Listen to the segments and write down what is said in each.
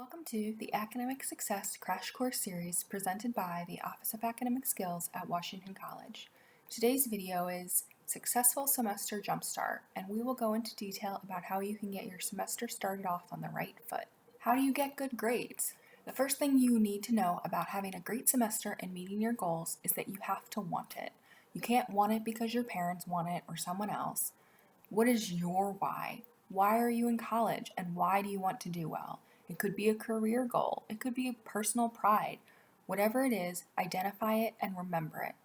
Welcome to the Academic Success Crash Course series presented by the Office of Academic Skills at Washington College. Today's video is Successful Semester Jumpstart, and we will go into detail about how you can get your semester started off on the right foot. How do you get good grades? The first thing you need to know about having a great semester and meeting your goals is that you have to want it. You can't want it because your parents want it or someone else. What is your why? Why are you in college, and why do you want to do well? It could be a career goal. It could be a personal pride. Whatever it is, identify it and remember it.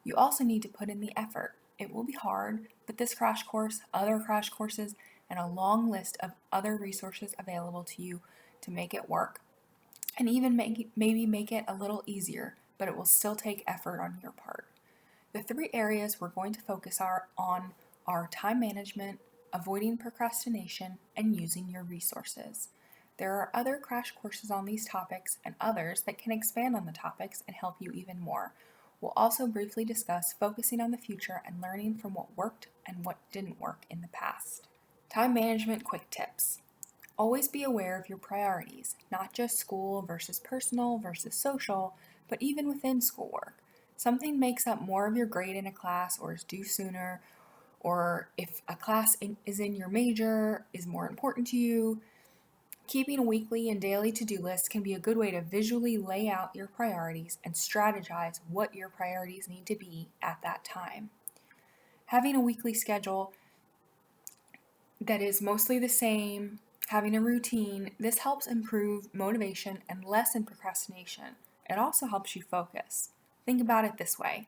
You also need to put in the effort. It will be hard, but this crash course, other crash courses, and a long list of other resources available to you to make it work, and even maybe make it a little easier, but it will still take effort on your part. The three areas we're going to focus on are time management, avoiding procrastination, and using your resources. There are other crash courses on these topics and others that can expand on the topics and help you even more. We'll also briefly discuss focusing on the future and learning from what worked and what didn't work in the past. Time management quick tips. Always be aware of your priorities, not just school versus personal versus social, but even within schoolwork. Something makes up more of your grade in a class or is due sooner, or if a class is in your major is more important to you. Keeping a weekly and daily to-do list can be a good way to visually lay out your priorities and strategize what your priorities need to be at that time. Having a weekly schedule that is mostly the same, having a routine, this helps improve motivation and lessen procrastination. It also helps you focus. Think about it this way.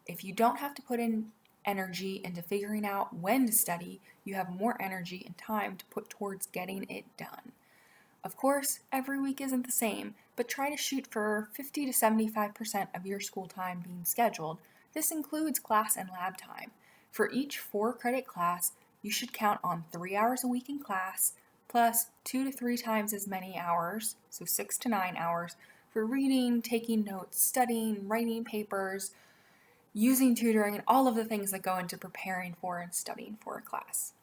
If you don't have to put in energy into figuring out when to study, you have more energy and time to put towards getting it done. Of course, every week isn't the same, but try to shoot for 50 to 75% of your school time being scheduled. This includes class and lab time. For each 4-credit class, you should count on 3 hours a week in class, plus 2 to 3 times as many hours, so 6 to 9 hours, for reading, taking notes, studying, writing papers, using tutoring, and all of the things that go into preparing for and studying for a class.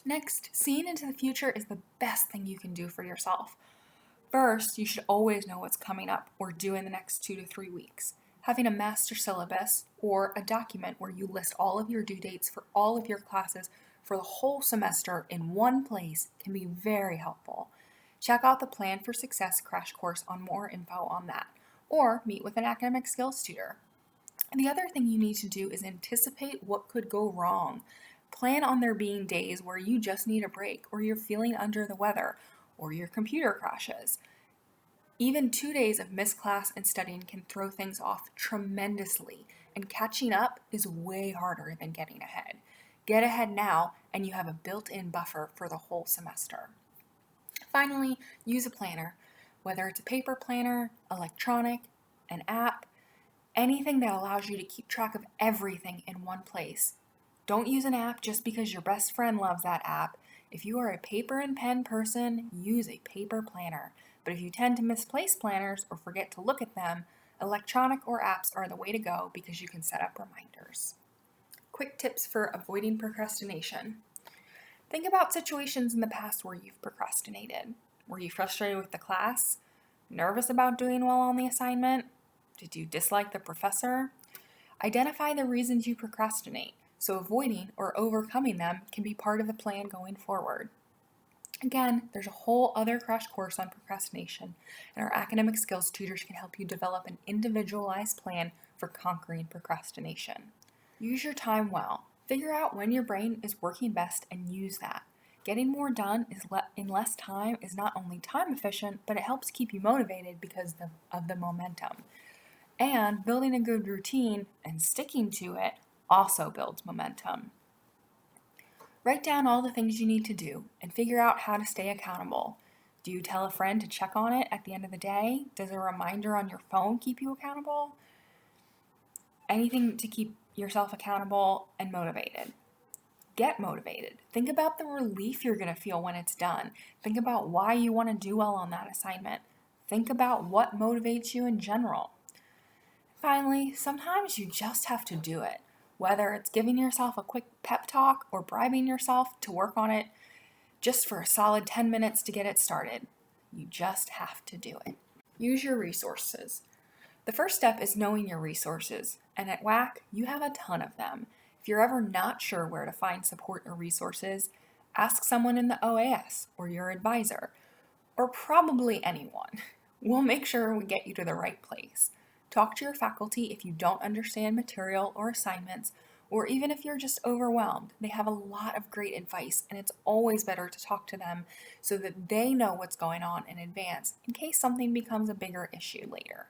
Next, seeing into the future is the best thing you can do for yourself. First, you should always know what's coming up or due in the next 2 to 3 weeks. Having a master syllabus or a document where you list all of your due dates for all of your classes for the whole semester in one place can be very helpful. Check out the Plan for Success crash course on more info on that, or meet with an academic skills tutor. The other thing you need to do is anticipate what could go wrong. Plan on there being days where you just need a break, or you're feeling under the weather, or your computer crashes. Even 2 days of missed class and studying can throw things off tremendously, and catching up is way harder than getting ahead. Get ahead now, and you have a built-in buffer for the whole semester. Finally, use a planner, whether it's a paper planner, electronic, an app, anything that allows you to keep track of everything in one place. Don't use an app just because your best friend loves that app. If you are a paper and pen person, use a paper planner. But if you tend to misplace planners or forget to look at them, electronic or apps are the way to go because you can set up reminders. Quick tips for avoiding procrastination. Think about situations in the past where you've procrastinated. Were you frustrated with the class? Nervous about doing well on the assignment? Did you dislike the professor? Identify the reasons you procrastinate, so avoiding or overcoming them can be part of the plan going forward. Again, there's a whole other crash course on procrastination, and our academic skills tutors can help you develop an individualized plan for conquering procrastination. Use your time well. Figure out when your brain is working best and use that. Getting more done in less time is not only time efficient, but it helps keep you motivated because of the momentum. And building a good routine and sticking to it also builds momentum. Write down all the things you need to do and figure out how to stay accountable. Do you tell a friend to check on it at the end of the day? Does a reminder on your phone keep you accountable? Anything to keep yourself accountable and motivated. Get motivated. Think about the relief you're going to feel when it's done. Think about why you want to do well on that assignment. Think about what motivates you in general. Finally, sometimes you just have to do it, whether it's giving yourself a quick pep talk or bribing yourself to work on it just for a solid 10 minutes to get it started. You just have to do it. Use your resources. The first step is knowing your resources, and at WAC, you have a ton of them. If you're ever not sure where to find support or resources, ask someone in the OAS or your advisor, or probably anyone. We'll make sure we get you to the right place. Talk to your faculty if you don't understand material or assignments, or even if you're just overwhelmed. They have a lot of great advice, and it's always better to talk to them so that they know what's going on in advance in case something becomes a bigger issue later.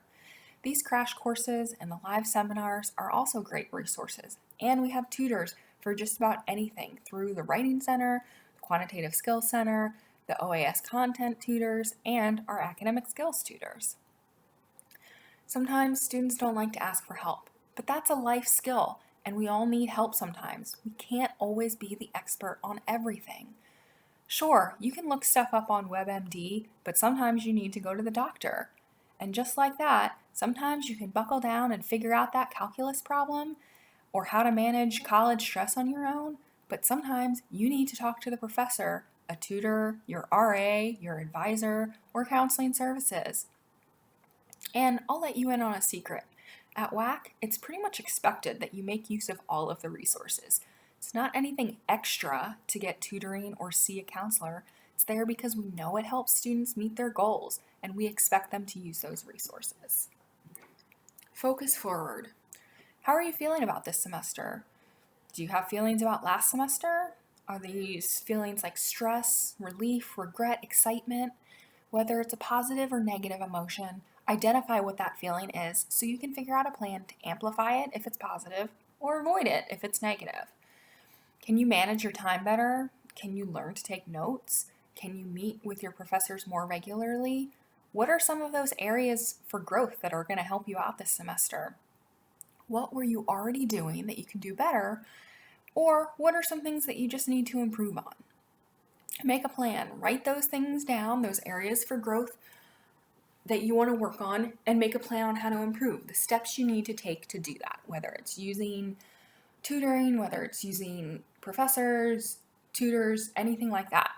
These crash courses and the live seminars are also great resources, and we have tutors for just about anything through the Writing Center, the Quantitative Skills Center, the OAS content tutors, and our academic skills tutors. Sometimes students don't like to ask for help, but that's a life skill, and we all need help sometimes. We can't always be the expert on everything. Sure, you can look stuff up on WebMD, but sometimes you need to go to the doctor. And just like that, sometimes you can buckle down and figure out that calculus problem or how to manage college stress on your own, but sometimes you need to talk to the professor, a tutor, your RA, your advisor, or counseling services. And I'll let you in on a secret. At WAC, it's pretty much expected that you make use of all of the resources. It's not anything extra to get tutoring or see a counselor. It's there because we know it helps students meet their goals, and we expect them to use those resources. Focus forward. How are you feeling about this semester? Do you have feelings about last semester? Are these feelings like stress, relief, regret, excitement? Whether it's a positive or negative emotion, identify what that feeling is so you can figure out a plan to amplify it if it's positive or avoid it if it's negative. Can you manage your time better? Can you learn to take notes? Can you meet with your professors more regularly? What are some of those areas for growth that are going to help you out this semester? What were you already doing that you can do better? Or what are some things that you just need to improve on? Make a plan. Write those things down, those areas for growth that you want to work on, and make a plan on how to improve, the steps you need to take to do that, whether it's using tutoring, whether it's using professors, tutors, anything like that.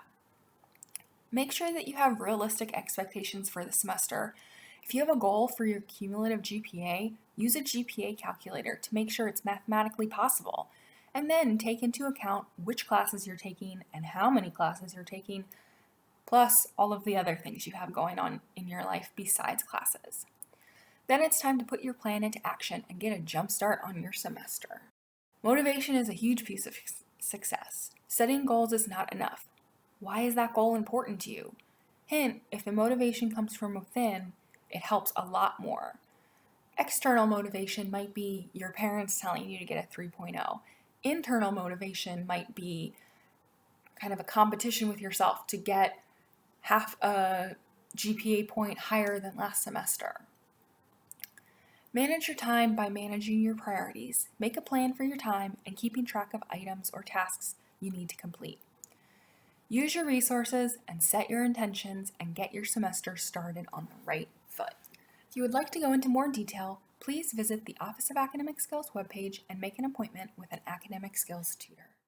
Make sure that you have realistic expectations for the semester. If you have a goal for your cumulative GPA, use a GPA calculator to make sure it's mathematically possible, and then take into account which classes you're taking and how many classes you're taking, plus all of the other things you have going on in your life besides classes. Then it's time to put your plan into action and get a jump start on your semester. Motivation is a huge piece of success. Setting goals is not enough. Why is that goal important to you? Hint, if the motivation comes from within, it helps a lot more. External motivation might be your parents telling you to get a 3.0. Internal motivation might be kind of a competition with yourself to get half a GPA point higher than last semester. Manage your time by managing your priorities. Make a plan for your time and keeping track of items or tasks you need to complete. Use your resources and set your intentions and get your semester started on the right foot. If you would like to go into more detail, please visit the Office of Academic Skills webpage and make an appointment with an academic skills tutor.